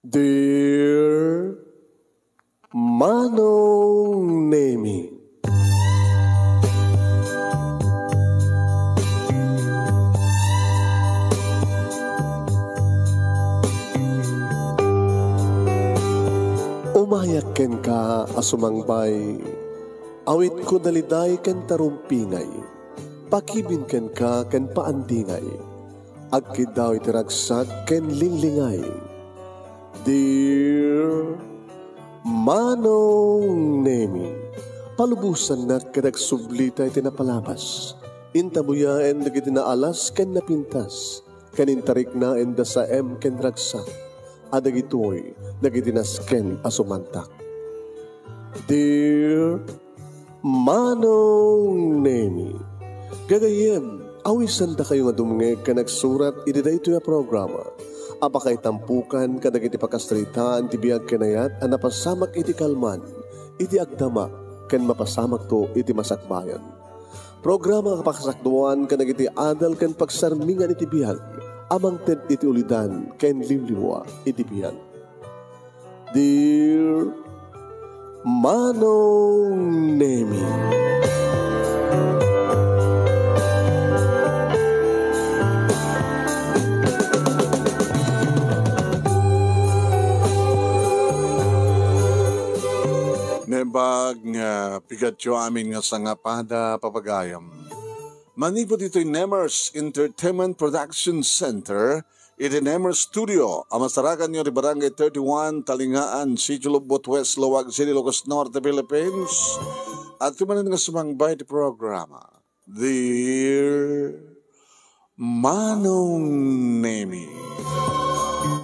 Dear Manong Nemi, umayak ken ka asumangbay, awit ko daliday ken tarumpingay, pakibin ken ka ken paandingay, agkid daw itiragsak ken linglingay. Dear Manong Nemi, palubusan na kadag sublita iti napalabas. Intabuyaen dagiti naalas ken napintas, kanintarik na enda sa ken ragsak, adagitoy dagiti nasken asumantak. Dear Manong Nemi, gagayem, awisan da kayo nga dumngeg ka nagsurat iti dayto nga programa. Apakay tampukan kadag iti pakastritaan ti biyag kenayat a napasamak iti kalman, iti agdama, ken mapasamak to iti masakbayan. Programa kapakasakduan kadag iti adal ken pagsarmingan iti biyag, amang ted iti ulidan ken limliwa iti biyag. Dear Manong Nemi, Nebag nga pigatyo amin nga sangapada papagayam. Manipod ito'y Nemers Entertainment Production Center, iti Nemers Studio, amasarakan nyo di Barangay 31, Talingaan, Sitio Lubot West, Luwag City, Ilocos Norte, Philippines. At tumanin nga sumangbay di programa, Dear Manong Nemi.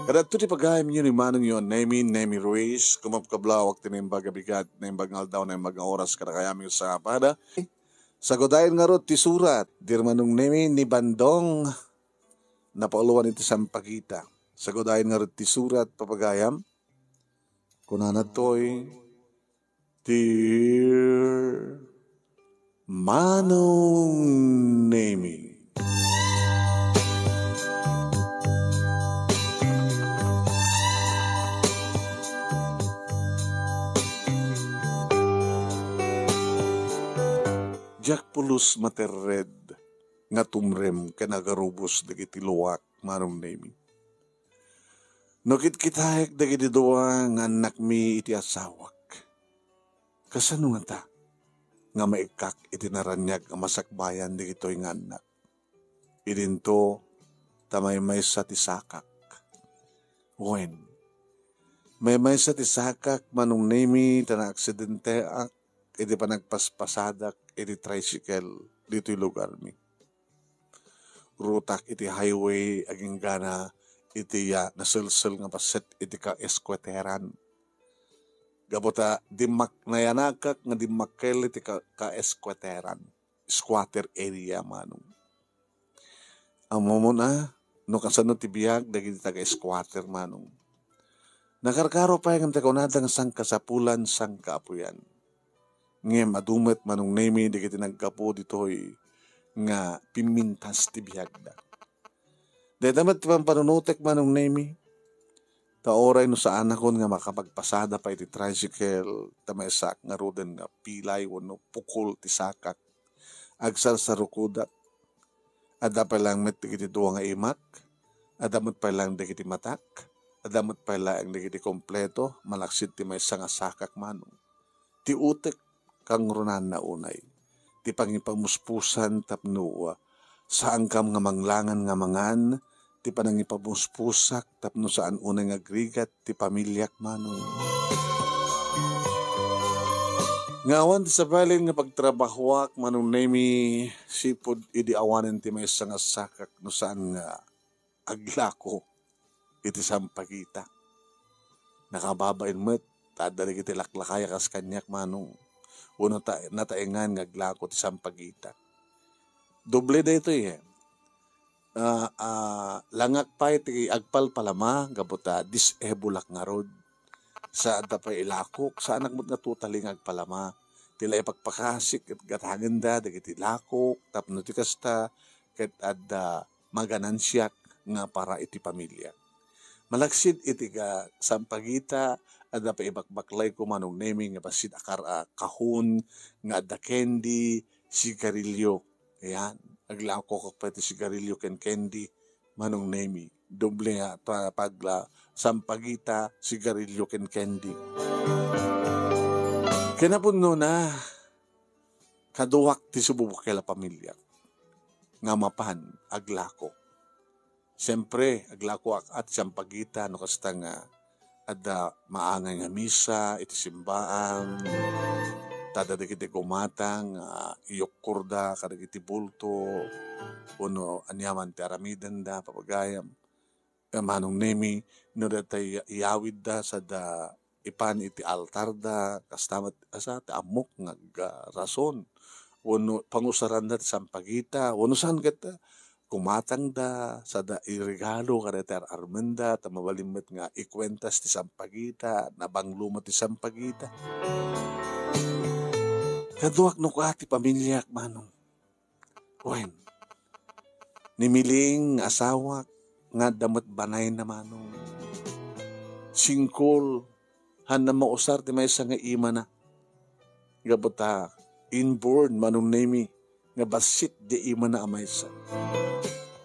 Kada ito ti pagayam nyo ni Manong yun, Nemi Ruiz, kumapkablawak tinimbag abigat, naimbag ngal daw, naimbag nga oras, kada kayam yung sa pada. Sagodayin nga ro ti surat, Dear Manong Nemi, ni Bandong, napauluan iti sampagita. Sagodayin nga ro ti surat, papagayam, kunana to'y, Dear Manong Nemi. Jak pulos materred nga tumrem kanagarubos dagiti luwak Manong Nemi. Nokit kitahek dagiti doa nga anak mi iti asawak. Kasano nga ta nga maikak iti naranyag nga masakbayan dagitoy nga anak. Idinto tamay sa tisakak. Wen may sa tisakak Manong Nemi tana aksidente ak iti panagpaspasadak iti tricycle dito'y lugar mi. Rutak iti highway aging gana iti nasulsul nga paset iti ka-eskweteran. Gabota dimak nayanakak nga dimakkel iti ka-eskweteran. Squatter area Manong. Amo mo na, no kasano ti biyag dagiti taga-squatter Manong. Nakarkaro pa yung takunadang sang kasapulan sang kaapuyan. Ngem adumet Manong Nemi di kiti nagkapo dito'y nga pimintas ti biyagda. Dahil damat pampanunutek Manong Nemi, taoray no sa anakon nga makapagpasada pa iti tricycle, tamaysak nga ruden nga pilay wano pukul ti sakak, agsar sa rukudak, ada pa lang met di kiti duwa nga imak, adamot pa lang di kiti matak, adamot pa lang di kiti kompleto, malaksid ti may nga sakak Manong. Ti utek, kang runan na unay, ti pangipamuspusan tapno saan kam nga manglangan nga mangan, ti panangipamuspusak tapno saan unay nga grigat ti pamilyak Manong. Ngawan ti sabalin nga pagtrabahuak Manong Nemi, sipod idi awanen ti may nga sakak no saan nga aglako iti sampagita. Nakababain met, tadali kiti laklakaya kas kanyak Manong. Uno nataengan nga glako ti sampagita. Doble da ito eh. Langak pa iti agpal palama, gabuta disebulak nga rod. Sa adda pa ilakok, sa anak mo't nga tutaling agpalama. Tila ipagpakasik at gatagan da, dagiti lakok, tapno ti kasta, ket adda maganansyak nga para iti pamilya. Malaksid iti ka sampagita at pa ibakbaklay ko manong naming nga basit akar kahon nga adda candy sigarilyo. Ayan, aglako ko pa iti sigarilyo ken candy manong nami. Doble nga pagla sampagita sigarilyo ken candy. Kinapuno na kaduwak ti sububok kay la pamilya nga mapan aglako. Siyempre, aglako at sampagita no kasta nga ada maangay nga misa iti simbaan tada dagiti kumatang iyok kurda kadagiti bulto uno anyaman ti aramidan da papagayam manong nemi no datay iyawid da sa da ipan iti altar da kastamat asa ti amok nga rason uno pangusaran da sampagita uno saan kita kumatang da sa da irigalo kada ti armenda ta mabalimmet nga ikwentas ti sampagita nabanglumo ti sampagita kaduak no ka ti pamilyak manong wen nimiling asawa nga damat banay na manong singkol han na mausar ti maysa nga ima na gabota inborn manong nemi nga basit di ima na amaysa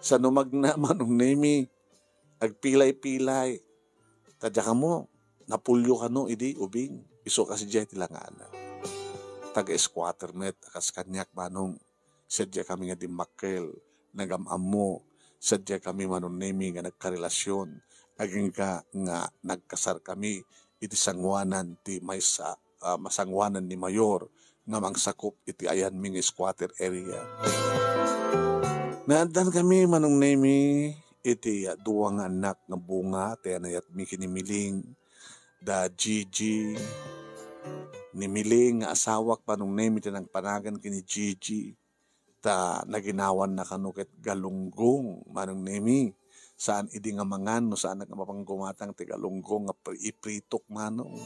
sa numagna manong nemi agpilay-pilay tadya ka mo napulyo ka no idi ubing iso kasi dya tilangana taga-squatter met akas kanyak manong sadya kami nga dimakkel nagamam mo sadya kami manong nemi nga nagkarelasyon aging ka nga nagkasar kami iti sangwanan ti maysa masangwanan ni mayor nga mangsakop iti ayan ming squatter area. Naandan kami manong nemi iti duwang anak nga bunga ti anayat mi kinimiling da Gigi nimiling nga asawak panong nemi ti nagpanagan kini Gigi ta naginawan na kanuket galunggong manong nemi saan idi nga mangan no saan nga mapanggumatang ti galunggong nga ipritok manong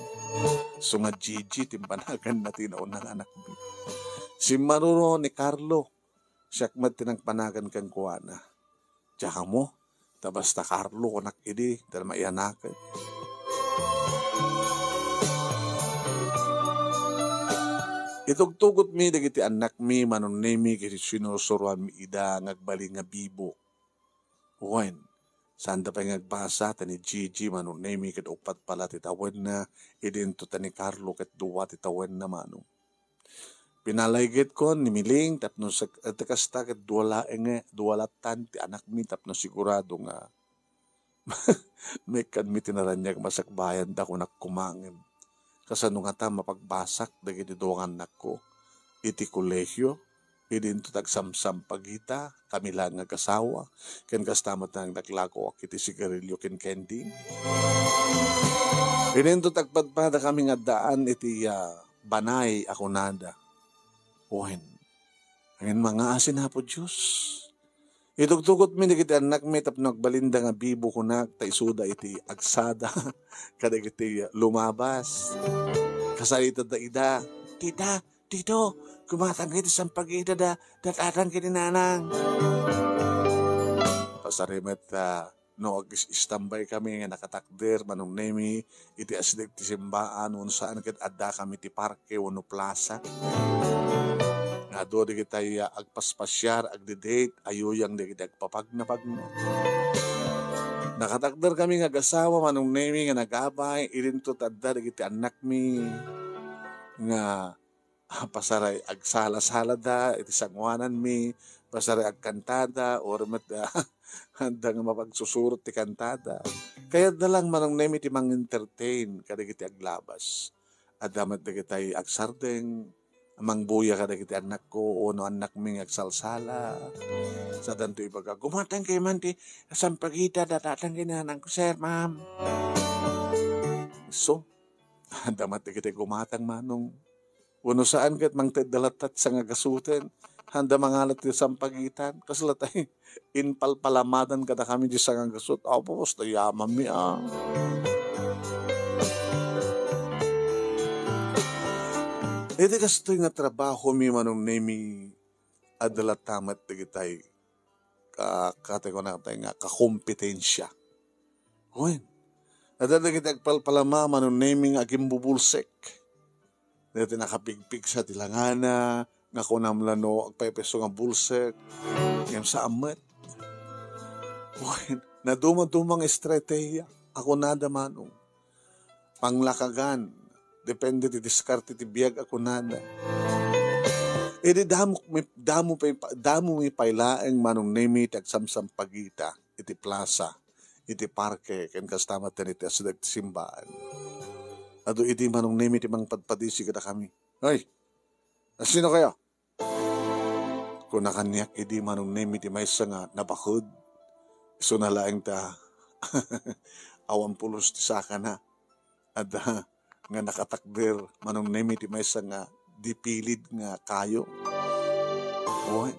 so nga Gigi timpanagan na tinaunang anak mi si Maruro ni Carlo siyakmat tinagpanagan kang kuwana. Tsaka mo, tabasta Carlo ko nakidi, dahil maianakan. Itugtugot mi, dagiti anak mi, manong nemi, kisi sinusuruan mi ida, ngagbaling nga bibo. Uwan, sanda pa ngagbasa, tani Gigi, manong nemi, kat upat pala titawen na, idinto tani Carlo, kat duwa titawen na manong. Pinalayget ko ni Miling tapno sa kasta ket duwalatan ti anak mi tapno sigurado nga may kan mi tinaranyag masakbayan da ko nakkumangem kasano nga ta mapagbasak dagiti duwang anak ko iti kolehyo idinto tagsamsam pagita kami lang nga kasawa ken kastamat nang naglako ak iti sigarilyo ken candy idinto tagpadpada kami nga daan iti banay ako nada. Uwen, ngayon mga asin na po Diyos. Itugtugot mi na kita anak mi tap nagbalinda nga bibo ko na taisuda iti agsada kada iti lumabas. Kasalita da ida, tita, tito, kumatang iti sampagita da, datatang kiti nanang. Pasarimet no istambay kami nga nakatakder manong nemi iti asdeg ti simbaan uno saan ket adda kami ti parke uno plaza. Ado di kita agpaspasyar, agdidate, ayuyang di kita agpapagna-pagna. Nakatakder kami nga gasawa, manong nemi nga nagabay, irinto tadda di kita anak mi nga pasaray agsala-sala da, iti sangwanan mi, pasaray agkantada, or handa nga mapagsusurot ti kantada. Kaya na lang manong nemi ti mang-entertain, kada kita aglabas. Adamat di kita agsardeng, amang buya kada kiti anak ko o no anak ming agsalsala sa danto ibaga gumatang kay man ti sampagita datatang kinanang ko sir ma'am so damat ti kiti gumatang manong uno saan kat mang dalatat sa nga gasuten handa mangalat ti sampagitan kaslatay inpalpalamadan kada kami di sa nga gasut apos tayaman mi Iti kastoy nga trabaho mi manong nemi adalat tamat digitay katay ko na tayo nga kakompetensya. Wen. Ada kita agpalpalama manon naming agim bubulsek. Dati nakapigpig sa tilangana, nga kunamlano agpaipeso nga bulsek. Ngam sa amat. Wen. Naduma-dumang estratehiya. Ako nada manong. Panglakagan. Depende ti diskarte ti biyag ako nada. Edi damo may pailaeng manong nemi ti agsamsam pagita iti plaza. Iti parke, ken kastama tiniti asadag simbaan. Ado iti manong nemi ti mang padpadisi kada kami. Hoy, sino kayo? Kung nakanyak, iti manong nemi ti maysa nga napakod. So nalaeng ta, awan pulos ti saka na. At nga nakatakder, manong nemi ti maysa nga dipilid nga kayo. Oy.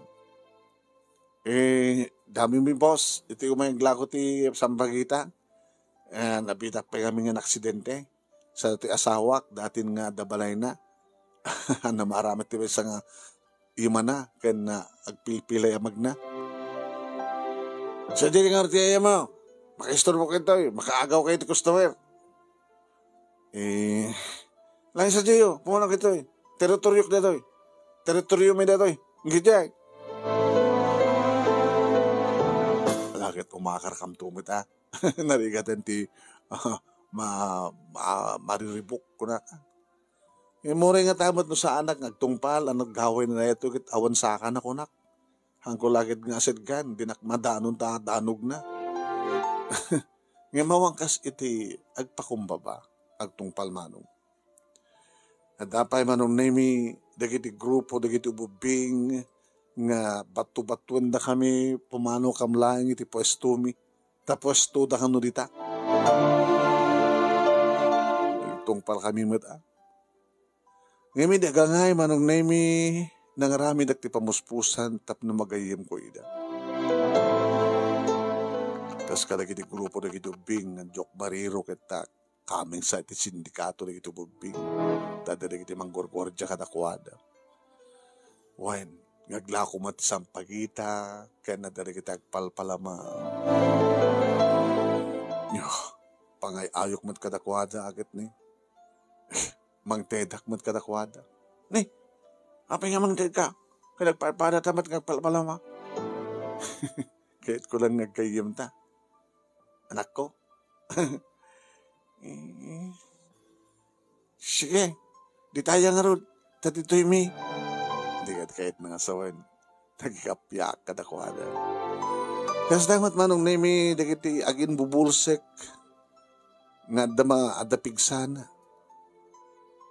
Dami mi boss, iti umayang glako ti Sambagita. Nabitak pa kami nga aksidente sa ti asawak, datin nga dabalay na. Na maaramat ti sa nga ima na, ken agpilpilay amag na. Sa di nga artiyaya mo, makaistorbo kayo ito, makaagaw kayo ti customer. Lain sa diyo, pumunang kito teritoryo ka dito, teritoryo may dito, ngitya. Lagit umakar kam tumit narigatan ti mariribok ko na ka. Mura nga tamat no sa anak, nagtungpal, naggawin na ito, awan saka na kunak. Hangko lagit nga asidgan, dinakmadanon ta, danog na. Nga mawangkas iti, agpakumbaba, agtungpal manong. At dapay manong nemi, dagiti grupo, dagiti ububing, nga batu-batuan da kami, pumano kamlaing iti pwestumi, tapos to da kano dita. Tungpal kami mata. Ngayon dagangay manong nemi, nangarami dagti pamuspusan, tap na magayim ko ida. Tapos kadagiti grupo dagiti ubing, nga jok bariro kita, kaming sa iti sindikato dagiti ubing, tada dagiti manggorgordya kadakwada. Wen, ngaglako mat sampagita, kaya nadari kita agpalpalama. Pangay ayok mat kadakwada agad ni. Mangtedak mat kadakwada. Ni, apay nga mangted ka? Kaya nagpalpada tamat ngagpalpalama. Kahit ko lang nagkayim ta. Anak ko. Sige, di tayo nga ron. Tatitoy mi. Kahit mga sawan, nagkapyak kadakwada. Kas damat manong nemi, dagiti agin bubulsek, nga dama adapig sana.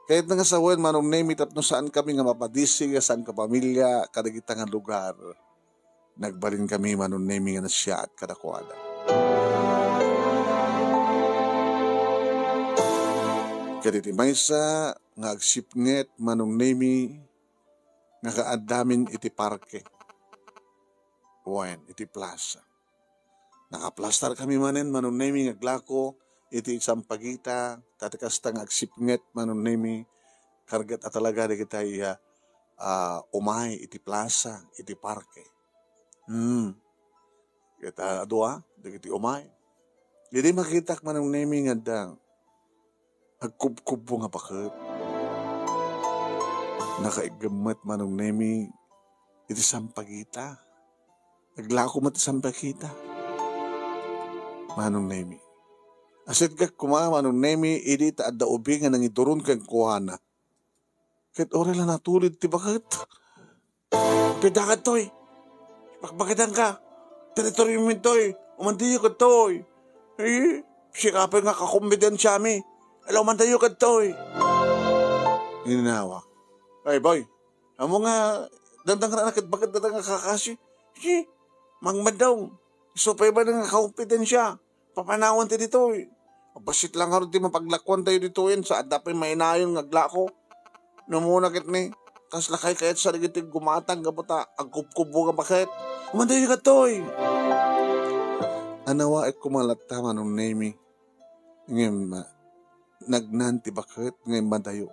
Kahit nga sawan manong nemi, tapno saan kami nga mapadisi, saan ka pamilya, kadagita nga lugar, nagbarin kami manong nemi nga nasya at kadakwada. Kaditi maysa, nga agsipnget manong nemi, nga kaadamin iti parke. Wen, iti plaza. Nakaplastar kami manen, manong nemi ngaglako, iti sampagita, tatakasta nga agsipnget, manong nemi, kargat at talaga di kita umay, iti plaza, iti parke. Kita adua, di kiti umay. Jadi makitak manong nemi nga dang, agkub-kubo nga bakit. Nakaigamat manong nemi iti sampagita. Naglako mat sampagita. Manong nemi. Asit ka manong nemi iti taadda ubing nga nangiturun kang kuhana. Kahit oray lang natulid ti bakit. Pidakat to'y. Pakbakitan ka. Teritoryo mo to'y. Umandiyo ka to'y. Sikapin nga kakumbidensya mi. Alaw mandayo ka to'y. Ininawa. Ay, boy, amo nga, dandang na nakit, bakit dandang nga kakasi? Si, mangmadaw, supay ba nga kaumpidensya? Papanawan ti dito eh. Basit lang nga rin di mapaglakwan tayo dito yun, sa adapay mainayon ngaglako. Namuna kit ni, kas lakay kayat sa ligitig gumatang, gabuta, ang kubkubo nga bakit? Umandayo ka to eh. Anawa ay kumalata manong nemi, ngayon nagnanti bakit, ngayon madayo.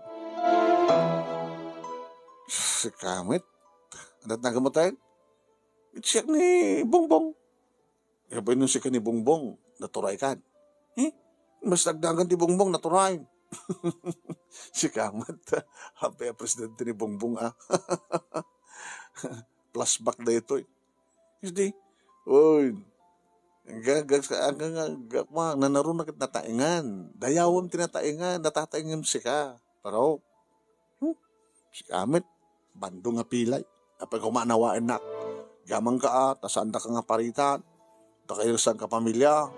Si Kamit, adat na gamutain, siya ni Bongbong. Kaya ba yun siya ni Bongbong, naturay kan. Mas nagdagan ti Bongbong naturay. Si Kamat, happy presidente ni Bongbong Plus back na ito Hindi, oy, nanaro na nataingan. Dayawon tinataingan, natataingan si ka. Pero, si Kamat, bando nga pilay. Apay kumanawaan na, gamang ka tasanda ka nga paritan, da kayo saan ka pamilya.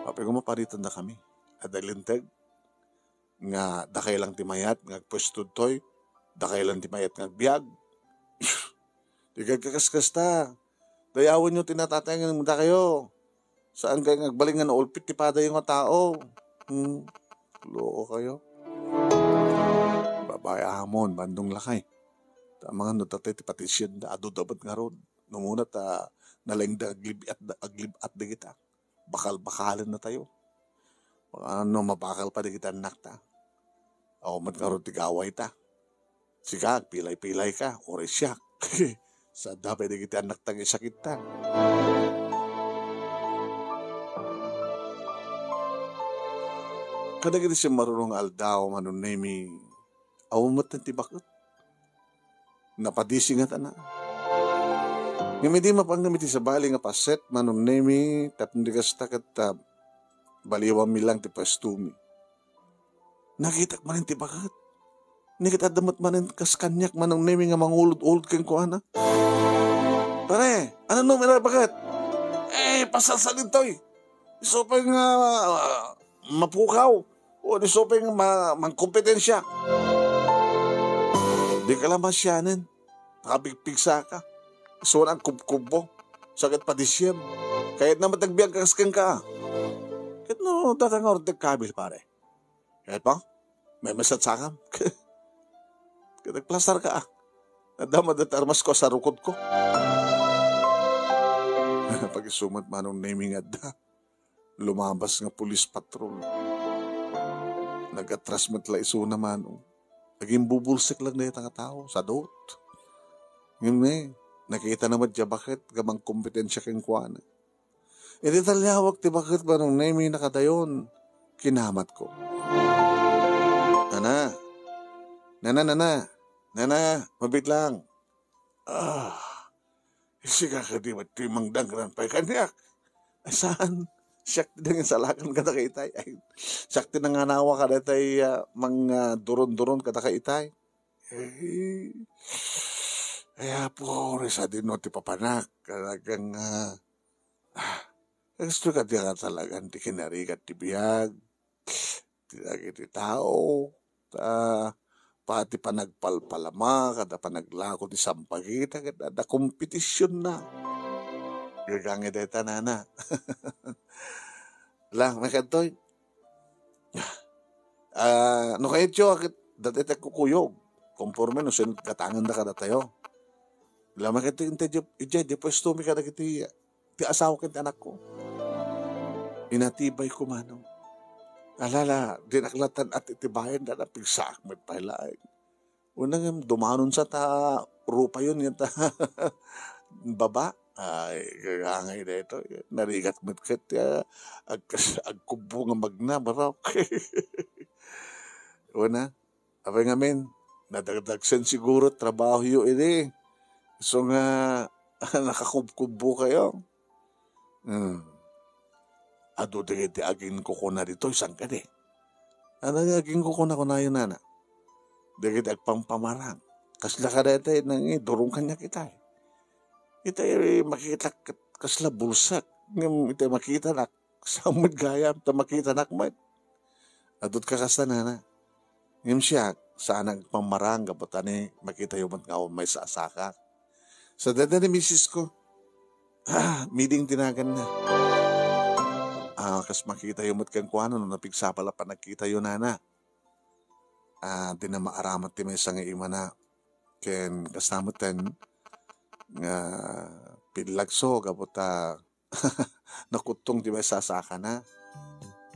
Apay kumaparitan na kami. Adalintag, nga da kayo lang timayat, nga pwestod toy, da kayo lang timayat nga biyag. Di kagkakaskas ta. Dayawon nyo tinatatayangan mo da kayo. Saan kayo nagbalingan na ulpit, tipada yung mga tao. Loo kayo. Babae hamon, bandong lakay. Mga no tatay ti patisyon da adu dapat nga ron. Numuna ta nalang da aglib at da kita. Bakal-bakalan na tayo. Ano mabakal pa da kita anak ta. O mat nga ron tigaway ta. Sikag, pilay-pilay ka, ore siya. Sa dapat da kita anak tang isakit ta. Kada kita siya marunong aldaw manunemi. Awamat na tibakot. Napadising at anak. Nga hindi mapangamiti sa bali nga paset, manunemi, tapindigas takat baliwang milang ti pastumi. Nakitak manin ti bakat. Nikita damat manin kaskanyak manunemi nga mangulod-ulod kang kuana. Pare, ano no mera bakat? Pasal sa dintoy. Isopay nga mapukaw. O isopay nga mangkompetensya. Di ka lang masyanin. Nakabigpigsa ka. So ang kubkubo. Sakit pa disyem. Kahit na matagbiag kaskan ka. Kahit no tatangor kabil pare. Kahit pa, may masatsakam. Kahit nagplastar ka Nadama armas ko sa rukod ko. Pag isumat manong naming adda. Lumabas nga pulis patrol. Nag-atras matla iso naman. Naging bubulsik lang na yung tao sa doot. Ngayon nakita naman dya bakit gamang kompetensya kang kuwana. Talyawag ti bakit ba nung name nakadayon? Kinamat ko. Nana, mabit lang. Siya ka di matimang dangran pa kanyak. Saan? Siyak din sa lakan kada kay itay. Siyak din nga nawa kada tay mga duron-duron kada kay itay. Kaya po, sa din no ti papanak. Kalagang, gusto ka di ka talagang ti kinarigat ti biyag. Ti lagi ti tao. Pati pa nagpalpalama, kada pa naglako ti sampagita, kada kompetisyon na. Gagangi deta nana. Lang, may kantoy. No kayo tiyo, dati tayo kukuyog. Conforme no, sin katangan na kada tayo. Lama kita yung ija, di pwesto mi kada kiti, ti asawa kiti anak ko. Inatibay ko manong. Alala, dinaklatan at itibayan na napigsaak may pailain. Unang dumanon sa ta, rupa yun yung ta, baba. Ay, gagangay na ito. Narigat matkat, agkubo nga magna, barok. Una, apay ngamin, nadagdagsan siguro trabaho yun ini. So nga, nakakubkubo kayo. Ado dagiti aging kukuna dito, isang ka di. Ano aging kukuna ko na yun, nana? Dagiti agpampamarang. Kasla ka dito, durong kanya kita Ito makita kasla bulsak. Ito makita na samad gayam. Ito makita na kmat. Adot ka kasta na. Ngayon siya, saan nagpamarang kapag makita yung mat nga may sasaka. Sa dada ni misis ko, meeting tinagan na. Kas makita yung mat kang kuano, nung napigsa pala pa nakita yung nana. Di na maaramat ti may isang ima na. Ken kasamatan, nga pinlagso kapot nakutong di may sasaka na.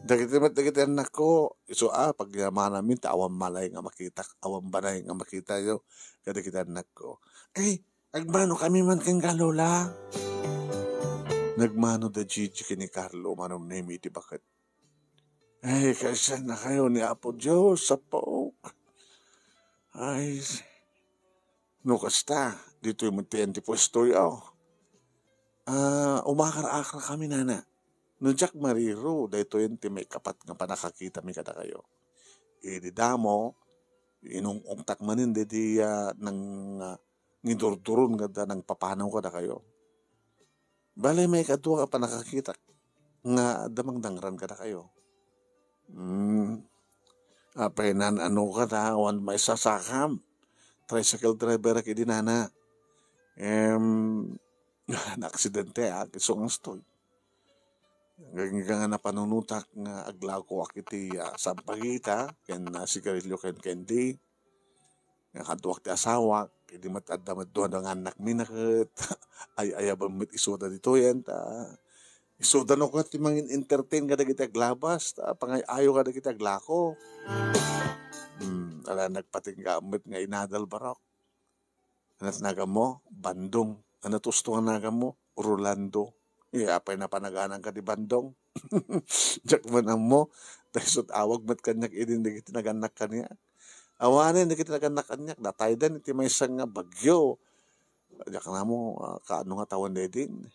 Dagiti anak ko, so pag yaman namin, awang malay nga makita, awang banay nga makita yo, kada kita anak ko. Agmano kami man kang galola. Nagmano da Gigi kini Carlo, manong name iti bakit. Ay, kaysa na kayo ni Apo Diyos sa paok. Ay, no kasta, dito yung magtiyan ti pwesto yaw. Umakar-akar kami nana. No Jack Mariro, dito yun ti may kapat nga pa nakakita mi kada kayo. Di damo, inong umtak manin di nang ngidurduron nga ng papanaw kada kayo. Bale may kadwa ka pa nakakita nga damang dangran kada kayo. Apay nan ano ka ta, wan may sasakam. Tricycle driver ka dinana. Na-aksidente kisong ang stoy. Nga napanunutak nga aglaw ko akiti sampagita, ken sigarilyo ken kendi, nga kaduak ti asawa, kedi matadamad doon ang anak minakit, ay ayabang mit isuda dito yan, isuda no ka ti mangin entertain kada kita aglabas, pangayayo kada kita aglako. Ala nagpatinggamit nga inadal barok. Anat naga mo, Bandong. Anat usto nga naga mo, Rolando. Apay na panaganan ka di Bandong. Diyak man ang mo, tayo awag mat kanyak idin di kita naganak kanya. Awanin di kita naganak kanyak, datay din iti may isang bagyo. Diyak na mo, kaano nga tawan din.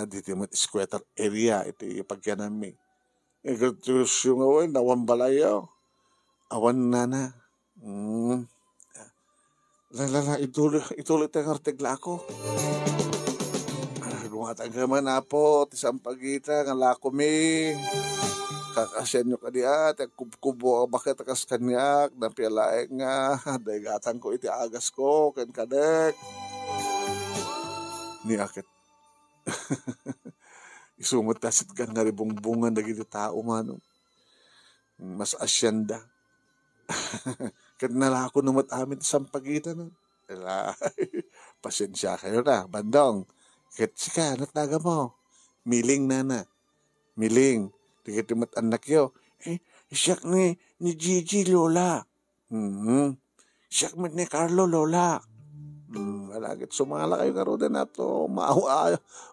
Dito mo squatter area, iti pagyanami. Ikatus yung awan, nawan balayo. Awan na. Lala, ituloy tayo artigla ako. Gumatang ka man apo, tisang pagita, nga lako mi. Kakasyan nyo ka diya, kubo bakit akas kanyak, napialae nga, daigatan ko iti agas ko, ken kadek. Ni akit. Isumot tasit ka nga ribungbungan na giti tao man. Mas asyenda. Ken nalako namat amin tisang pagita na. Pasensya kayo na, Bandong. Ketsi ka, nataga mo. Miling nana. Miling. Tikit mat anak yo. Siyak ni Gigi, Lola. Siyak mit ni Carlo, Lola. Malagit sumala kayo karoon na to.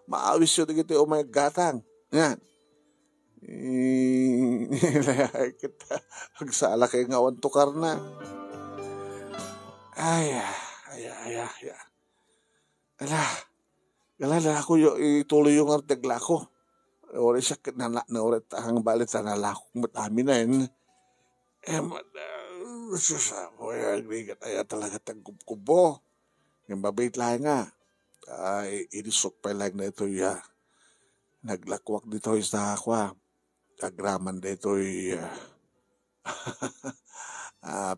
Maawis yun tikit yung may gatang. Yan. Kita. Hagsala kayo nga awan tukar na. Ay. Galala ako ituloy yung artigla ko. Ori siya na orat ang balit sa nalakok matami na yun. Susaboy, agrigat ay talaga tagkubo. Yung babait lang nga. Inisok pa lang na ito naglakwak dito sa akwa. Agraman dito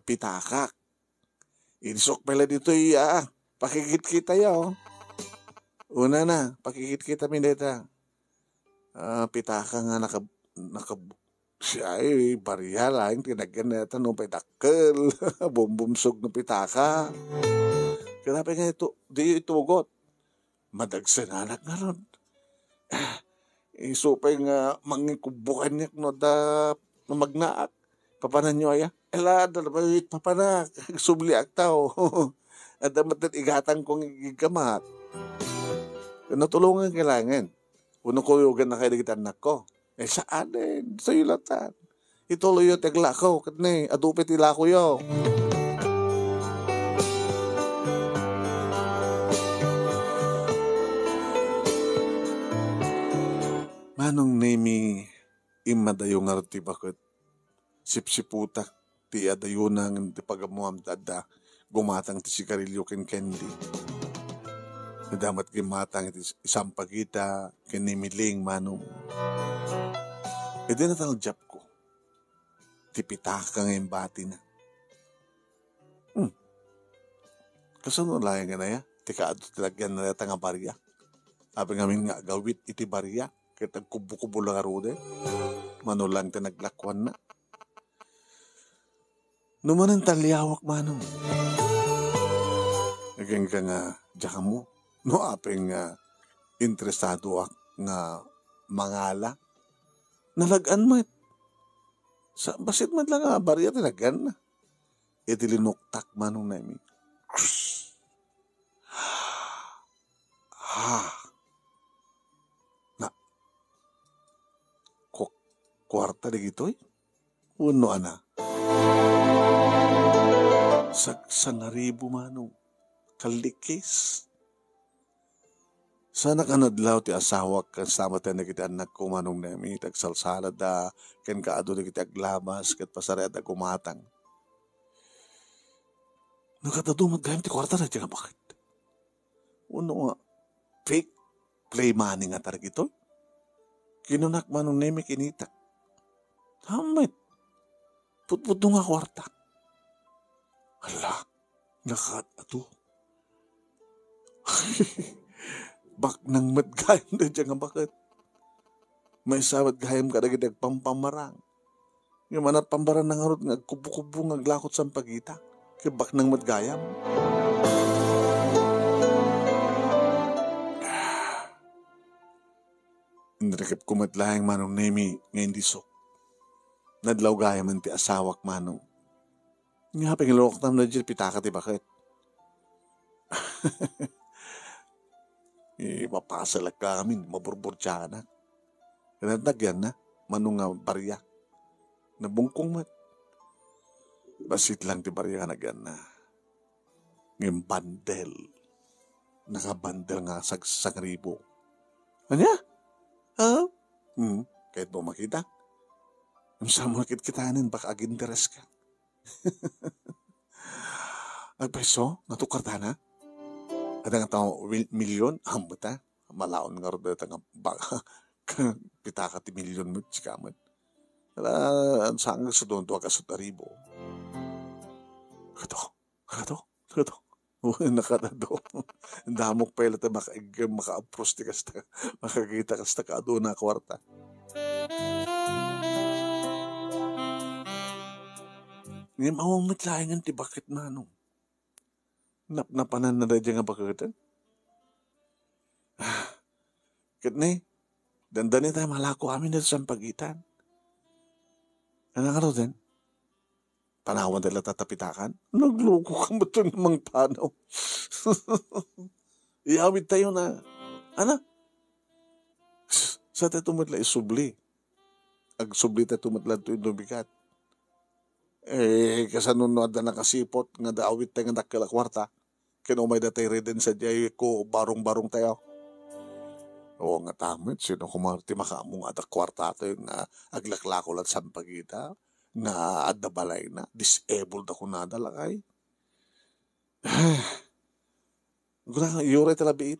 pitakak. Inisok pa lang dito pakikit kita yaw. Una na, pakikit kita mineta. Pitaka nga siya ay bariya lang, tinagyan na ito nung pitakkel, bumbumsog ng pitaka. Kanapi nga ito, di itugot. Madagsan anak nga ron. Isupay nga mangikubukan niya no da magnaak. Papanan nyo aya? Dalabait papanak, subli aktaw. At damat igatang kong igamat. Natulungan kailangan. Unang kuyugan na kayo kita anak ko. Saan din? Sa ilatan. Ituloy yung tegla ko. Katne, adupit ila ko yo. Manong nemi imadayong arti bakit sipsiputak ti adayunang ti pagamuam dada gumatang ti sigarilyo ken kendi. Damat gimatang iti isang pagita kinimiling manong. Na tanong job ko. Tipitaka ngayon bati na. Kasunod lang nga na ya. Tika ato talagyan na nga barya. Sabi ngamin nga gawit iti barya. Kaya kubo-kubo lang arude. Manulang tinaglakwan na. Numanan talyawak manong. Naging ka nga dyan mo. No apeng interesado nga mangala. Nalagan mo basit man lang barya tinagan na. Iti linuktak manong namin. Na. kwarta di gito'y. Uno ana. Sangaribo manong kalikis. Sana ka nadlaw ti asawak kan sama tayo na kita anak ko manong nemi tagsalsalad da ken kaado na kita aglamas ket pasarad ag kumatang. Nakatadumag gayam ti kwarta na tiyan bakit? Uno nga, fake play money nga tarag ito. Kinunak manong nemi kinita. Hamit. Putputo nga kwarta. Hala, nakat ato. Bak nang matgayam na dyan nga bakit? May sabat gayam ka na pampamarang. Yung manat pambaran ng harot nga kubo-kubo nga glakot sa pagita. Kaya bak nang matgayam. Narakip kumatlahang manong nemi ngayon disok. Nadlaw gayam ang ti asawak manong. Nga pangilok tam na dyan pitaka ti bakit? Mapasalag ka kami, maburbur na. Kanatagyan na, manong nga barya. Nabungkong mat. Basit lang ti barya kanagyan na. Ngayon bandel. Nakabandel nga sa ribo. Anya? Ha? Kahit mo makita. Sa makit kitanin, baka ag-interes ka. Agpeso, natukar na. At ang tao, milyon, ta. Malaon nga rin nga baka pitaka ti milyon mo, sikamat. Saan nga sa doon to, kasot na ribo. Nakato. Nakatado. Damok pa ilata maka-approach ti kasta, makakita kasta kaado na kwarta. Ngayon, mawamit ti bakit manong. Napanan na dyan nga bakitan. Kit na dandani tayo malako amin na sa pagitan. Ano nga rin? Panawan dala tatapitakan? Nagloko ka ba ito namang panaw? Iawit tayo na, sa tayo tumatla isubli. Agsubli tayo tumatla ito yung lubikat. Kasanunod na nakasipot, nga daawit tayo nga nakila kwarta. Kinumay na tayo rin sa jay ko, barong-barong tayo. Oo nga tamit, sino kumarti makamong adak kwarta tayo nga aglaklako lang sa pagita. Na adda balay na, disabled ako na dalakay. Guna, yore talabiit.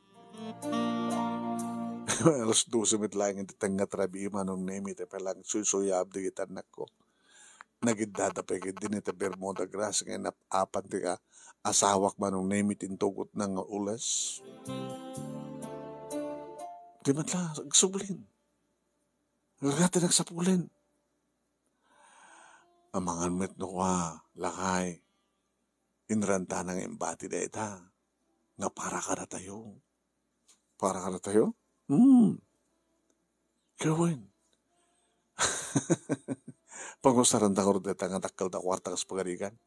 Alas 12 mit lang yung titang trabi manong nemi, te palang susuyab di kita anak ko. Nagidadapay din ito Bermuda grass, ngayon apan ti ka, asawak manong nemi tintugot ng ulas. Di man lang, agsublin. Nagati nagsapulin. Amangan met no kwa, lakay. Inranta ng embati da ita. Nga para ka na tayo. Para ka na tayo? Gawin. Pag-usaran ko rin nga takal da kwarta kas pagarikan.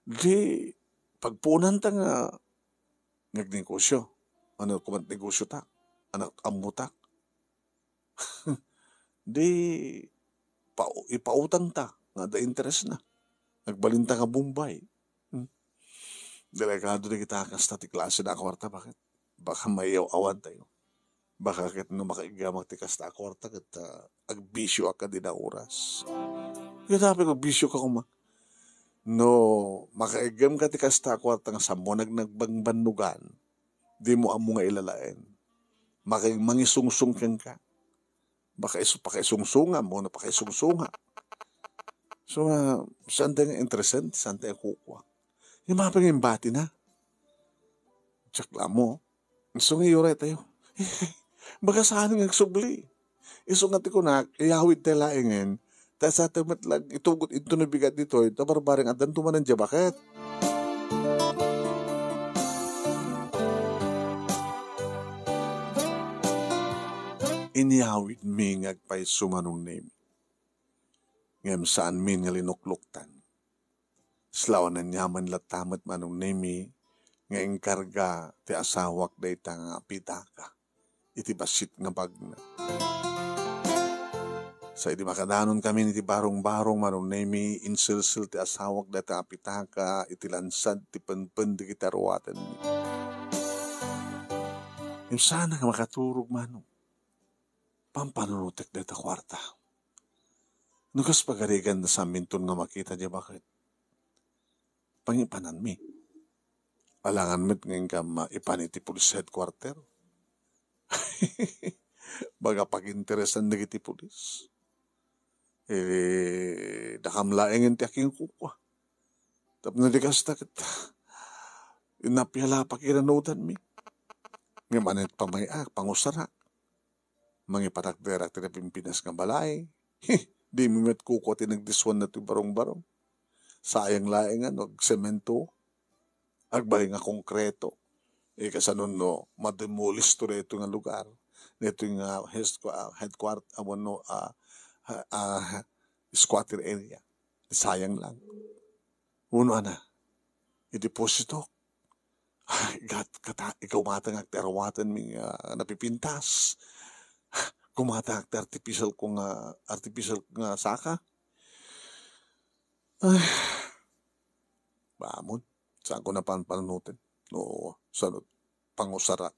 Di, pagpunan ta nga nagnegosyo. Ano kumant negosyo ta? Anak amutak. Di, ipautang ta. Nga da interest na. Nagbalinta ka Bombay. Delikado na kita kasta ti klase na kwarta. Bakit? Baka mayaw-awan tayo. Baka kat no makaigamag ti kasta kwarta kat agbisyo ka din na oras. Kaya dapat agbisyo ka kuma. No, makaigam ka ti kasta kwarta nga sa mo nagbangbanugan. Di mo amo nga ilalain. Mangisungsung ka. Baka pakaisungsunga mo na pakaisungsunga. So, saan tayo nga interesant? Saan tayo kukwa? Yung mga pangimbati na. Tsakla mo. So, ngayore tayo. Baka saan nga nagsubli. Isungati ko na, iyawid tayo laingin. Tayo sa tayo matlag, itugot ito na bigat dito. Ito barbaring adan tumanan dyan. Bakit? Iniyawid mi ngagpay sumanong name. Ngem saan min nga linukluktan. Slawanan nyaman latamat manong nemi nga engkarga ti asawak dayta nga pitaka. Iti basit nga bagna. Sa idi makadanon kami iti barong-barong manunemi insilsil ti asawag data apitaka iti lansad ti penpen di kita ruwatan mi. Yung sana ka makaturog mano. Pampanunutek data kwarta. Nukas pagarigan na sa minton nga makita di bakit. Pangipanan mi. Alangan mit ngayon ka maipan iti police headquarter. Baga pag-interesan na iti police. Nakamlaeng ti aking kukwa. Tapos nadikas na kita. Inapyala pakiranutan mi. Nga manit pamayak, pangusara. Mangipatak-derak ti na Pimpinas nga balay. Di mi met kukwa ti nagdiswan na ti barong-barong. Sayang laeng semento. Agbay nga konkreto. Kasanon no, mademolis to reto nga lugar. Neto nga headquarter, squatter area. Sayang lang. Uno i-deposito. Ikaw matang agterawatan mi napipintas. Kumata artificial nga saka. Ay, bamon. Saan ko na panunutin? No, sanod. Pangusara.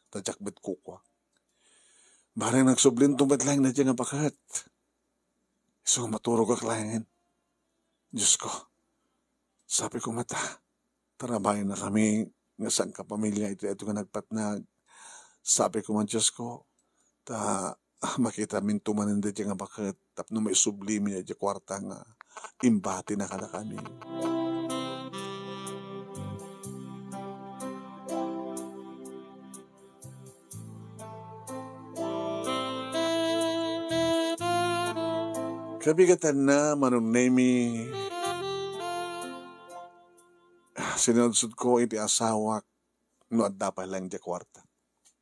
Tajakbet kukwa. Barang nagsublin tumat lang na dyan nga bakat. So, maturog ak langin. Diyos ko. Sabi ko mata. Tarabayan na kami nga saan ka pamilya ito nga nagpatnag. Sabi ko man Diyos ko. Makita min tumanin na dyan nga bakat. Tapno may sublimi na dyan kwarta nga. Imbati na kada kami. Kabigatan na manunemi sinudsud ko iti asawak no at dapat lang di kwarta.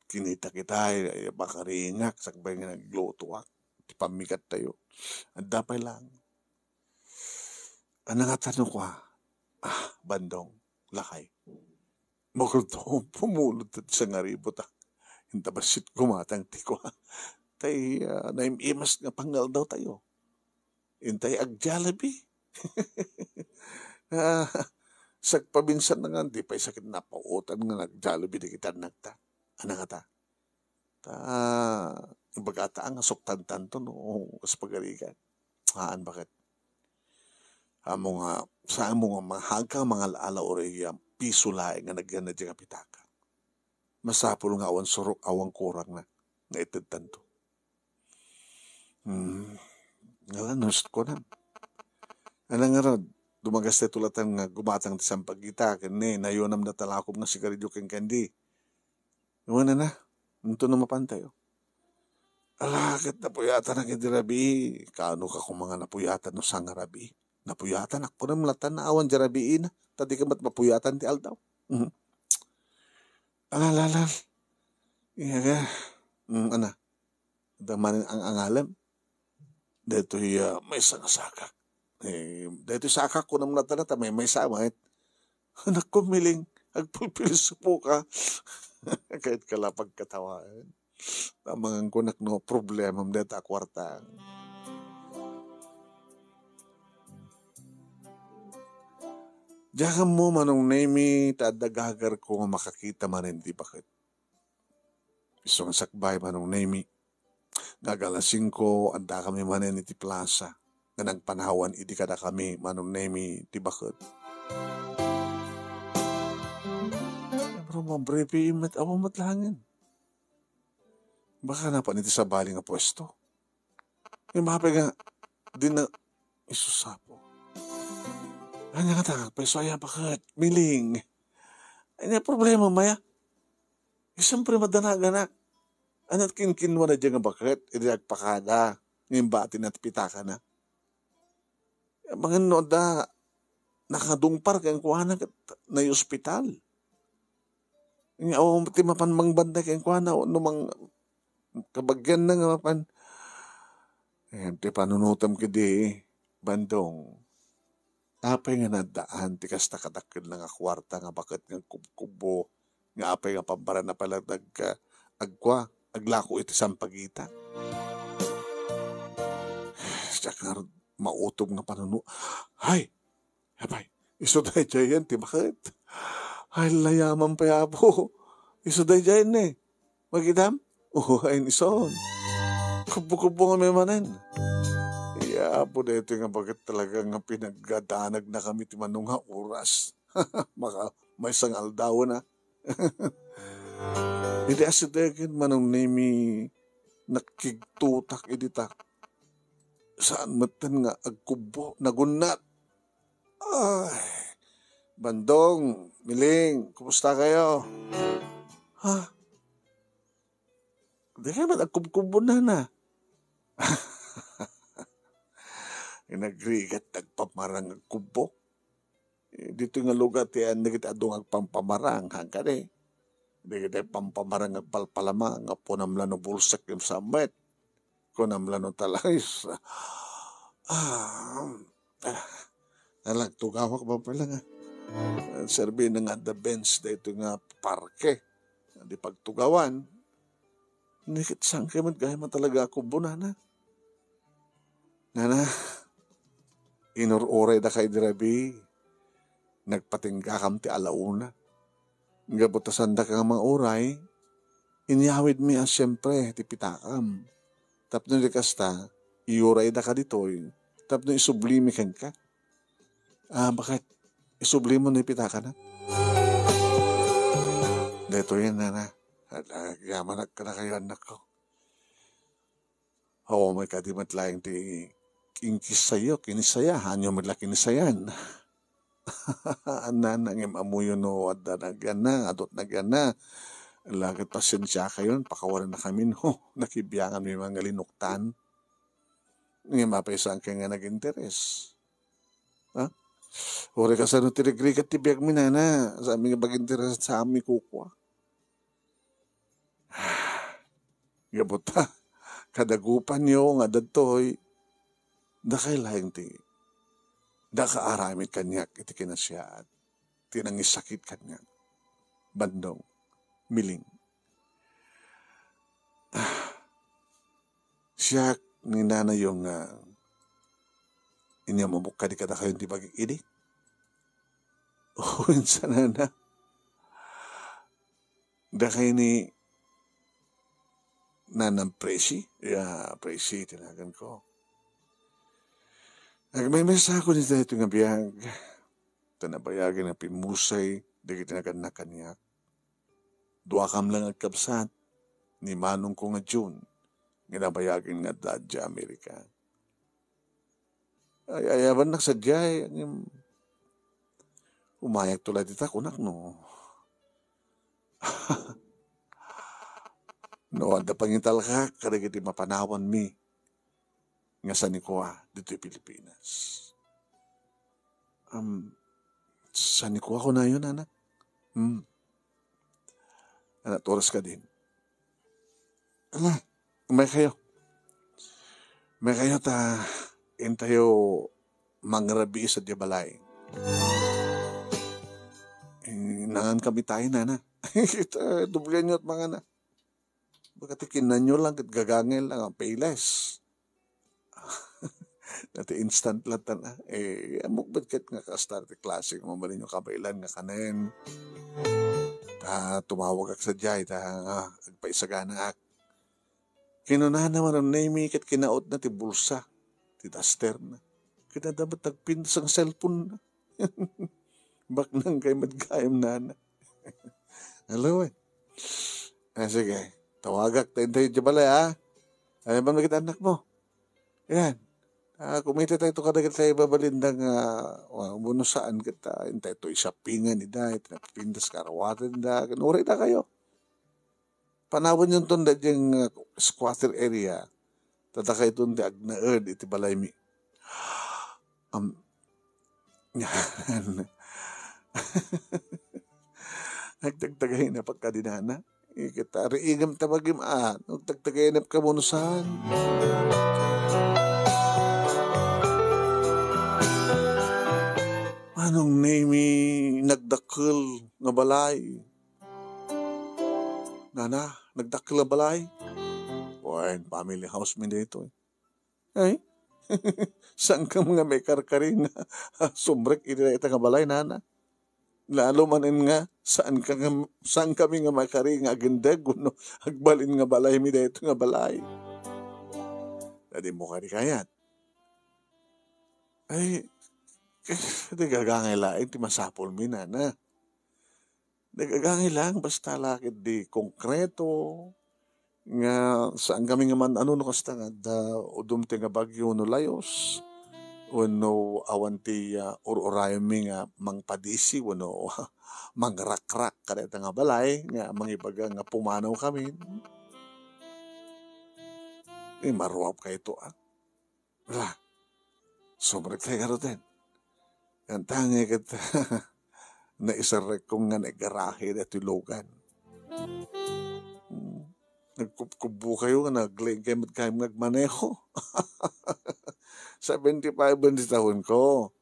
Kinita kita baka ringak sakbay nga naglutuak ti pamikat tayo. At dapat lang. Ang nangatanong ko bandong lakay. Mukul to pumulot at sa ngaribot hintabasit kumatang ti ko tay naimimas nga pangal daw tayo. Intay agjalabি. Sagpabinsan na nga, di pa sakit na pautan nga nagjalabি di kita nagta. Ano nga ta? Ibagata ang asuktan to no, kas pagarigan. Bakit? Sa amo nga mahagka mga laala oreya, piso laing nga nagyan na di kapitaka. Masapul nga awan surok, awan kurang na itid tanto. Nust ko na. Anang nga rod, dumagas tayo tulatan nga gumatang ti sampagita, kani nayonam na talakop nga sigarilyo ken kandi. Iwan na, nito na mapantayo. Alakit napuyatan ang idirabi, kaano ka kung mga napuyatan no sang rabi. Napuyatan, ako na malatan na awan jarabiin, tadi ka ba't mapuyatan ti aldaw. Alalal. Iyaga, damanin ang angalam. Dito may sakak. Dito sakak ko naman natanata, may samait. Anak ko miling, agpulpilis po ka. Kahit kalapag katawaan. Tamangan ko no problema dito akwartang. Diyan mo manong nemi, tadagagar ko makakita man hindi bakit. Isang sakbay manong nemi. Gagalasing ko, anda kami manen iti plaza. Na nagpanawan, idi kada kami, manong nemi, ti bakit. Pero mabrepi imet, awang matlangin. Baka na pa niti sa bali nga pwesto. Yung mahape nga, di na isusapo. Ano nga takak, peso ay bakit, miling. Ay na problema maya. Siyempre madanaga-anak. Anat kinkinwa na dyan nga bakit, idagpakada, ngayon batin at pitaka na. Mga noda, nakadungpar kayang kuhanan na yung ospital. Nga ti mapanmang banda kayang kuhanan, numang kabagyan na nga mapan. Ti panunutam kidi, bandong. Apay nga nadaan, ti kasta katakil na nga kwarta nga bakit nga kubo, nga apay nga pambara na pala agwa. Aglako iti sampagita. siya nga mautob nga panuno. Hay, habay, isuday dyan, ti bakit? Ay, layaman pa yabo. Isuday dyan eh. Magidam? Ay, ison. Kubo-kubo nga may manan. Iya po na ito nga bakit talaga nga pinaggadanag na kami ti manong nga oras. Maka may isang aldaw na. Hindi asidegin manong nimi nakigtutak iditak. Saan matan nga agkubo, nagunat. Ay, Bandong, Miling, kumusta kayo? Ha? Hindi kayo man agkubo na. Nagrigat nagpamarang agkubo. Dito nga lugar tiyan nagit adong agpampamarang hangkade. Nagit pampamarang agpalpalama nga punamlan no bulsak yung samet. Kunamlan no talays. Nalagtugawak ba pala nga. Serbi na nga the bench dito nga parke. Di pagtugawan. Nikit saan kayo gaya man talaga ako bunana. Nana, inururay da kay dirabi. Nagpatingga kam ti alauna. Nga butasan da ka mga oray. Inyawid mi siyempre ti pitakam. Tapno di kasta, iuray da ka ditoy. Tapno isublimi kang ka. Bakit? Isublimi mo na ipitaka na? Dito yan, nana. Yaman ka na kayo, anak ko. Oo, may kadimat lang ti kinisaya, hanyo magla kinisayan. Nana, ngem amuyo no, at nagyan na, adot nagyan na. Lagit pasensya kayo, pakawalan na kami, no. Nakibiyangan may mga linuktan. Ngem mapaisan kayo nga nag-interes. Ha? Ore ka sa no tirigrigat ti biyag mi nana. Sa aming mag-interes sa aming kukwa. Gabuta. Kadagupan nyo nga datoy. Da kailang ti. Da kaaramit kanyak iti kinasyaat. Tinangisakit kanyak. Bandong. Miling. Siya ni nana yung inya mamukha di kada kayo di bagay ini. O, sana na. Da kayo ni nanang presi. Presi, tinagan ko. Nagmay-mesa ako nito ito nga biyag. Tanabayagin na pimusay, di tinagan na kanya. Dua kam lang ang kabsat, ni manong ko nga June, ginabayagin nga dadya Amerika. Ayaban nagsadyay, umayak tulad dita kunak no. No, ada pangital ka, kadagiti mapanawan mi, nga sa Nikwa, dito'y Pilipinas. Sa Nikwa ko na yun, anak. Anak, oras ka din. May kayo intayo mangrabi sa diabalay. Nangan kami tayo na. Kita, dublihan nyo at mga na. Bagatikinan nyo lang, gagangil lang, ang payless. Dati instant lang na. Mukbadkat nga ka-start classic, mamalin nyo kabailan nga kanin. Tumawag ak sa jay, agpaisagana ak. Kinunahan naman ang naimikit kinaot na ti bulsa, ti duster na. Kita dapat tagpintas ang cellphone na. Bak nang kay madgayam na. Hello eh. Sige, tawagak tayo dyan balay ha. Ano ba magkita anak mo? Yan. Kumita tayo ito kadagat tayo babalindang bunusaan kita. Hintay ito isapingan ni Day. Pindas karawatan da. Kanuri na kayo. Panawin yung tunda diyang squatter area. Tatakay itong di agnaerd iti balay mi. Nagtagtagay na pagkadinana. Kita riigam tabagim nagtagtagay na kamunusan. Anong name nagdakil nga balay? Nana, nagdakil nga balay? Family house mi dito. Ay, Saan ka mga may karkaring sumrek iti ita nga balay nana? Lalo manin nga, saan kami nga makari nga agindag, no, agbalin nga balay mi dito nga balay. Dadi mo ka di kayat. Ay, di gagangay laing ti masapol mi na. Di gagangay lang, basta lakit di konkreto, nga saan kami nga man, ano no kasta nga, udum ti nga bagyo no layos, wano awan ti ur-urayon mi nga mangpadisi, wano mangrakrak kada nga balay, nga mangibaga nga pumanaw kami. Maruap kayo to Wala, sobrang kayo karoten. Ang tangi kita, na isarek kong nga nagarahe na tilogan. Nagkubo kayo nga nagligay kayo nagmaneho. 75 ang tahon ko.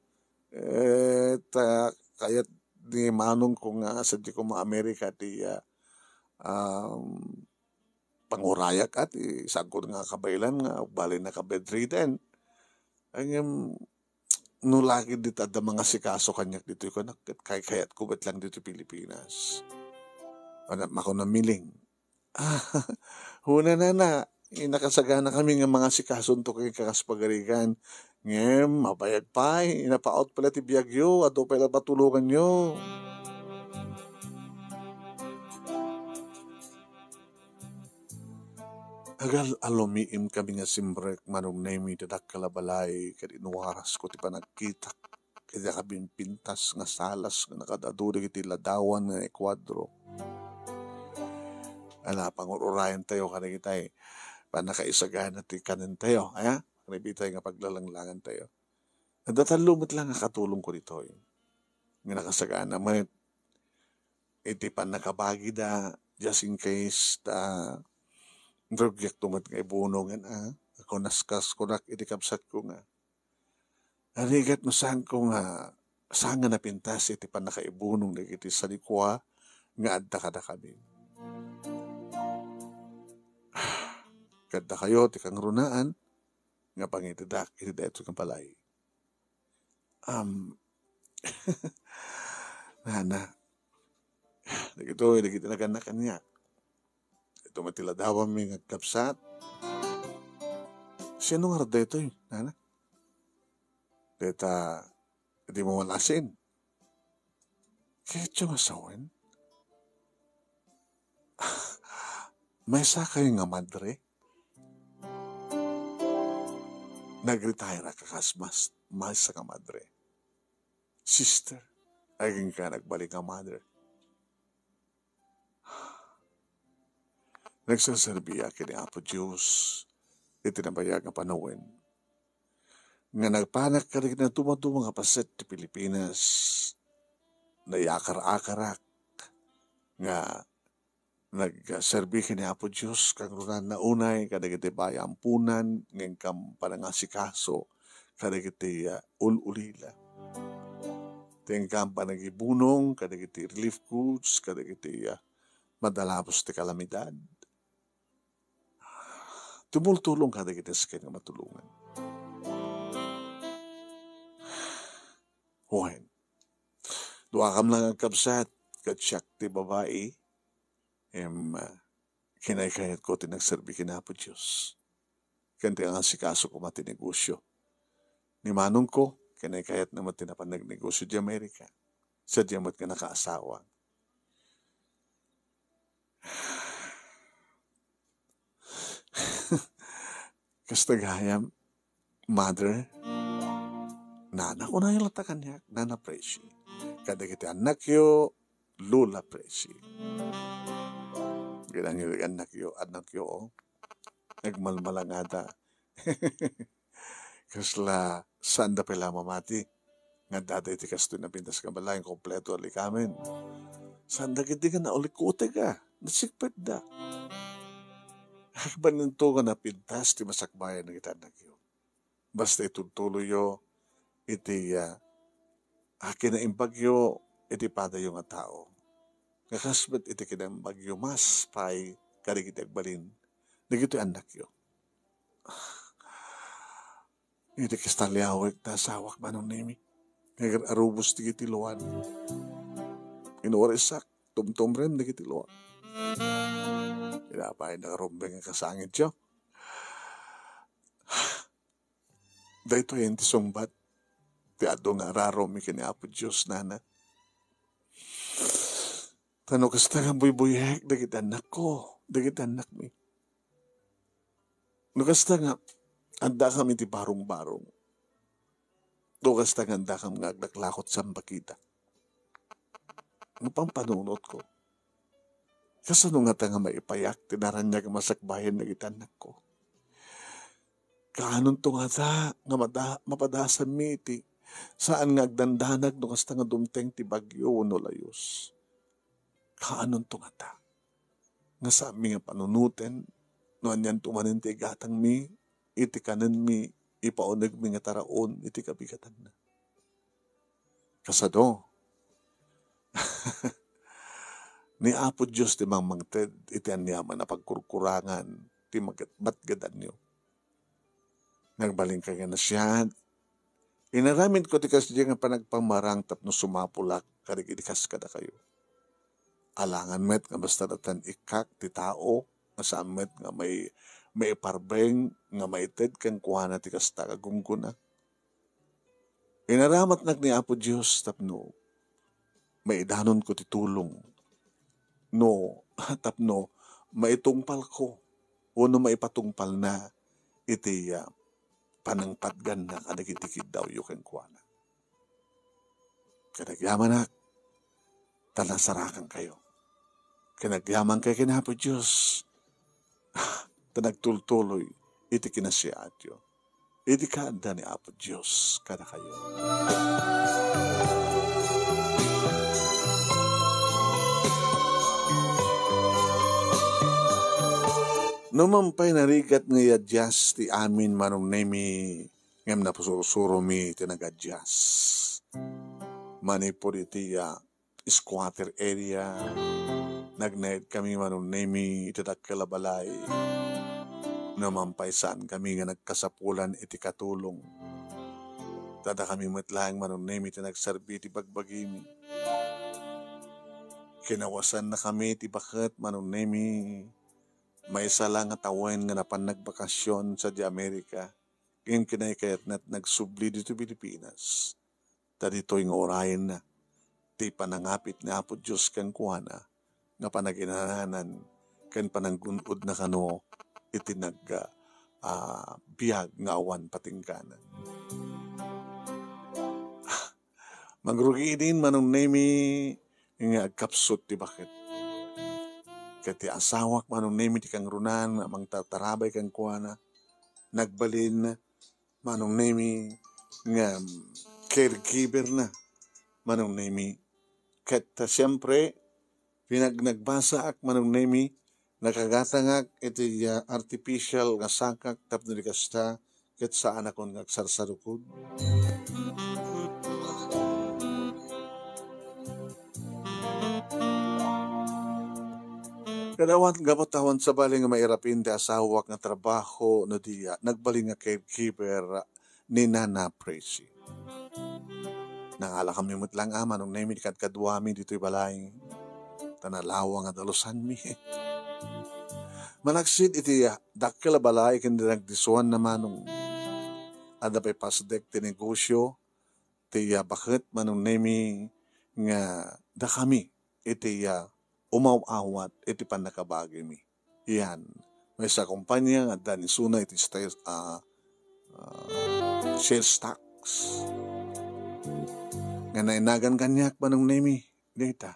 Kaya di manong ko nga sa di ko ma-Amerika di pangurayak at isagod nga kabailan nga bali na ka-bedridden. Ang nulagi dito ada mga sikaso kanyak dito ko kayat ko bet lang dito Pilipinas. Ako na miling. Huna na. Nakasagana kami nga mga sikason to kay kakaspagarigan. Ngem, mabayag pa. Inapaot pala ti biyagyo. Ato pala batulungan nyo. Agal alumiim kami nga simbrek manong nami dadak kalabalay kad inuwaras ko ti panagkita kaya kabing pintas nga salas nga nakadaduri iti ladawan nga ekwadro. Pangururayan tayo kanagitay panakaisagahan ti kanin tayo. Kanibitay nga paglalanglangan tayo. Nadatalumot lang nga katulong ko dito. Nga nakasagaan naman iti panakabagi da just in case drugyak tumat nga ibunongan ako naskas ko nak iti kapsat ko nga arigat masan ko nga saan nga napintas iti panakaibunong na iti salikwa nga adda kada kami kadda kayo ti kang runaan nga pangitidak iti daito kang palay nana nagito nagitinagan niya ito matiladawan mi nga kapsat. Sino nga rada ito nana? Deta, di mo malasin. Kaya siya masawan. May sa kayo nga madre. Nag-retire ka kasmas. May sa ka madre. Sister, aging ka nagbalik ka mother. Nagsaserbiya kini Apo Diyos iti nabayag nga panawin. Nga nagpanak ka rin na tumatuma nga paset ti Pilipinas na yakar-akarak nga nagserbi kini Apo Diyos kang runan na unay kadagiti bayampunan ng kam panangasikaso kadagiti ululila. Tingkam panagibunong kadagiti relief goods kadagiti madalapos ti kalamidad. Tumultulong kada kita sa kanya matulungan. Huwain. Duwakam lang ang kapsat, katsyak ti babae, kinaykayat ko tinagserbi kinapo Diyos. Kanti ang asikaso ko matinegosyo. Ni manong ko, kinaykayat naman tinapanagnegosyo di Amerika. Sa diyamat ka nakaasawa. Kastagayam, mother, nana ko na yung latakan niya, nana presi. Kada kita anak yo, lula presi. Ganang yung anak yo, nagmalmalang ata. Kasla, sanda pala mamati. Nga dada iti kasto na pintas ka balay, kompleto alikamin. Sanda kiti ka na ulikute ka, nasikpet da. Baninto ka na pintas ti masakbayan ng itanak yo. Basta itutuloy yo iti kinaimbagyo iti padayo nga tao. Kakasbat iti kinaimbagyo mas pay karigiti agbalin. Nagito anak yo. Iti kistaliawek ta sawak manong nemi. Ngayon arubos ti kitiluan. Inuwarisak, tumtumrem di kitiluan. Kinapay nakarumbeng ang kasangit siya. Dahito yan ti sumbat. Ti ado nga raro mi kiniapo Diyos nana. Tano kasta nga buy-buyek dagit anak ko. Dagit anak mi. No kasta nga anda kami ti barong-barong. No kasta nga anda kami ngagdaklakot sa bakita. Ano pang panunot ko? Kasano nga ta nga maipayak, tinaran niya nga masakbayan na gitanak ko. Kaanon to nga ta, nga mapadasan mi iti, saan nga agdandanag no kasta nga dumteng ti bagyo no layos. Kaanon to nga ta, nga sa mi nga panunuten, no anyan tumanin ti gatang mi, iti kanan mi, ipaunag mi nga taraon, iti kabigatan na. Kasado, ni Apo Diyos ti mangmangted iti anyaman na pagkurkurangan ti matgadan nyo. Nagbaling ka nga na siya. Inaramid ko ti kasya nga panagpamarang tapno sumapulak karigidikas kada kayo. Alangan met nga basta datan ikak ti tao nga saamet nga may parbeng nga maited kang kuhana ti kasta kagumguna. Inaramat nag ni Apo Diyos tapno maidanon ko ti tulong. No, tapno, maitungpal ko. O no maipatungpal na iti panangpatgan na kanagitikid daw yung kengkuana. Kanagyaman na, tanasarakan kayo. Kanagyaman kayo kinapo Diyos. Tanagtultuloy, iti kinasya atyo. Iti kaanda ni Apo Diyos, kada kayo. Numampay narigat nga yadyas ti amin manong nemi ngem na pasurusuro mi tinagadyass. Manipur iti squatter area. Nagnaid kami manong nemi iti kalabalay. Numampay saan kami nga nagkasapulan iti katulong. Tada kami matlang manong nemi iti nagsarbi iti bagbagimi. Kinawasan na kami iti bakat manong nemi. May isa lang at awan nga napan nagbakasyon sa di Amerika. Ngayon kinaykayat na't nagsubli dito Pilipinas. Ta dito'y ngorayan na. Ti panangapit ni Apo Diyos kang kuwana. Nga panaginananan. Kan pananggunod na kano. Iti biyag nga awan patingkanan. Magrugi din manong nemi nga agkapsot ti bakit. Kati asawak manong nemi ti kang runan, amang tatarabay kang kuana, nagbalin manong nemi nga caregiver na manong nemi. Kat siyempre, nagbasa ak manong nemi, nakagatangak iti artificial nga sakak tapno di kasta, kat saan akong nagsarsarukod. Kadawat gabatawan sa baling nga mairapin di asawak nga trabaho no diya, nagbaling nga caregiver ni Nana Presi. Nangala kami mutlang nung nemi kadkadwami dito'y balay. Tanalawa nga dalusan mi. Manaksid iti dakkel balay kundi nagdisuan naman nung ada pa'y pasdek ti negosyo ti bakit manong nemi nga da kami iti umaw-awat iti panakabagi mi. Yan. May sa kumpanya nga dani suna iti share stocks. Nga nainagan kanyak manong nemi. Dita.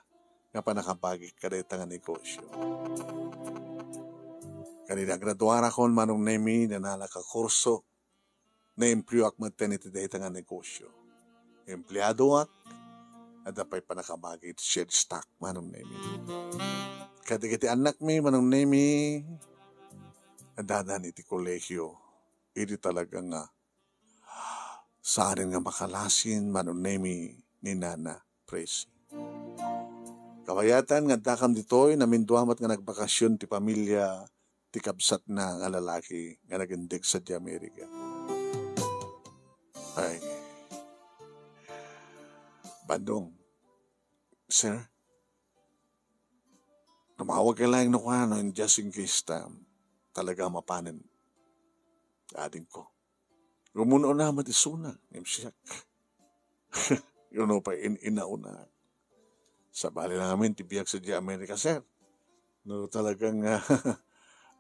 Nga panakabagi kadita nga negosyo. Kanina graduara kon manong nemi na nalakakurso na empleo ak maten iti dita nga negosyo. Empleyado ak at apay panakabagi iti share stock manong nemi. Kati anak mi manong nemi dadan iti kolehyo. Iti talaga nga saan nga makalasin manong nemi ni Nana Presi. Kawayatan nga dakam ditoy naminduamat nga nagbakasyon ti pamilya ti kabsat na nga lalaki nga nagindig sa di Amerika. Ay, Bandong, sir, tumawag ka lang no ano, just in case talaga mapanin. Ading ko. Gumuno na matisuna, nimsiyak. Yun pa inauna. Sa bali lang namin, tibiyag sa di Amerika, sir. No, talagang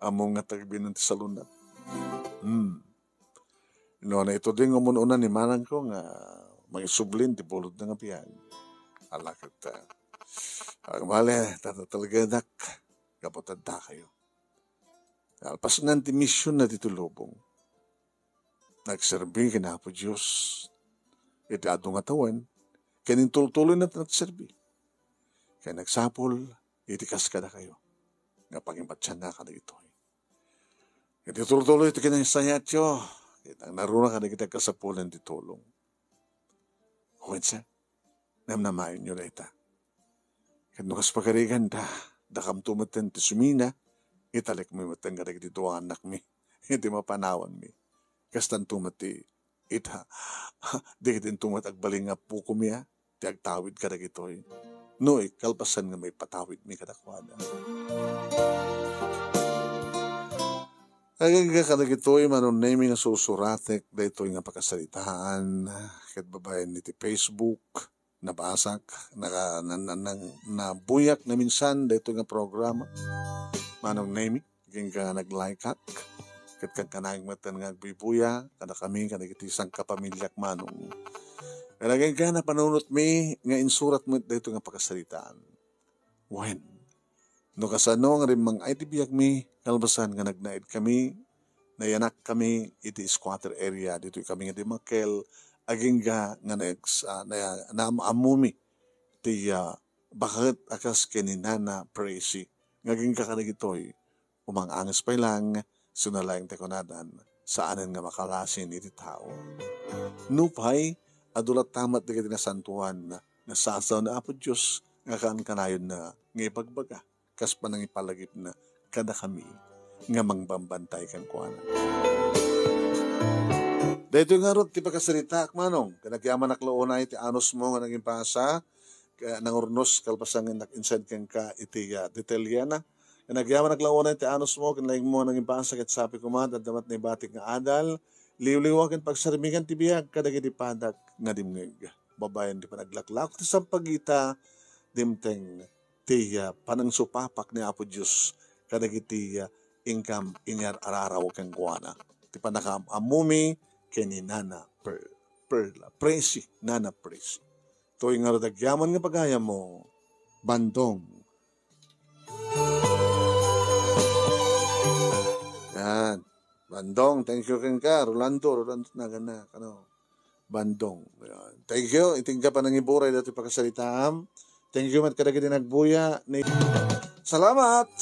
among nga tagbinunti sa lunat. No, na ito din gumuno na ni manang ko nga may sublin, ti pulot na nga piyag. Alakit, ang bali, talaga nak, kapotanda kayo. Alpas nga ti mission na titulubong. Nagserbi kina po Diyos. Iti adong atawan, kanin tuloy na nagserbi. Kaya nagsapol, itikas ka na kayo. Nga pag-impatsyan na ka na ito. Iti tuloy ito kinasayat yo. Ang naruna ka na kita kasapulan di tulong. Huwag namnamayon nyo na ita. Kaya nukas pagkarigan dakam tumatan ti sumina, italik mo matang garig dito ang anak mi. Hindi mapanawan mi. Kastan tumati, ita, di kitin tumat agbaling nga puko mi ti agtawid ka na gito'y. Noy, kalpasan nga may patawid mi kadakwada. Agag ka na gito'y manon naming nga susuratek, dito nga pagkasalitaan, kat babayan ni ti Facebook, nabasak, nabuyak na minsan, dito nga programa, manong naming, ging ka nag-like hack, kat kang kanagmatan nga agbibuya, kada kami, kanagitisang kapamilyak manong. Kalagay ka na panunot mi, nga insurat mo dito nga pagkasalitaan. When? No kasano nga rin mang ay tibiyag mi, kalbasan nga nagnaid kami, nayanak kami, iti squatter area, dito kami nga di makel, aging nga naamumi, ti bakit akas keninana presi, ngaging kakanagitoy, umang-angas pa lang, sunalayang tekonadan, saanan nga makalasin iti tao. Nupay, adulat tamat di ka tinasantuhan na nasasaw na apo Diyos, nga kanayon na nga ipagbaga, kas pa nang ipalagip na kada kami, nga mangbambantay kang kuhanan. Dito nga ron, ti pagkasalita, manong, kanagyaman nakloona iti anos mo nga naging pasa, nangurnos kalpasang nag-insend kang ka iti detelyana, kanagyaman nakloona iti anos mo, kanalaing mo naging pasa, kat sapi kumat, at damat na ibatik nga adal, liw-liwakan pagsarimigan ti biyag, kadag iti padak nga dimnig. Babayan di panaglaklak, ti sampagita, dimteng, ti panang supapak ni Apo Diyos, kadag iti income inyar araraw kang kuwana. Ti panakam amumi, kini Nana Perla. Presi, Nana Presi. Ito yung nga nga pagaya mo, Bandong. Yan. Bandong, thank you kang ka. Rolando na gana. Bandong. Yan. Thank you. Itingka pa ng iburay dati pagkasalitaam. Thank you mat kadagiti nagbuya. Salamat!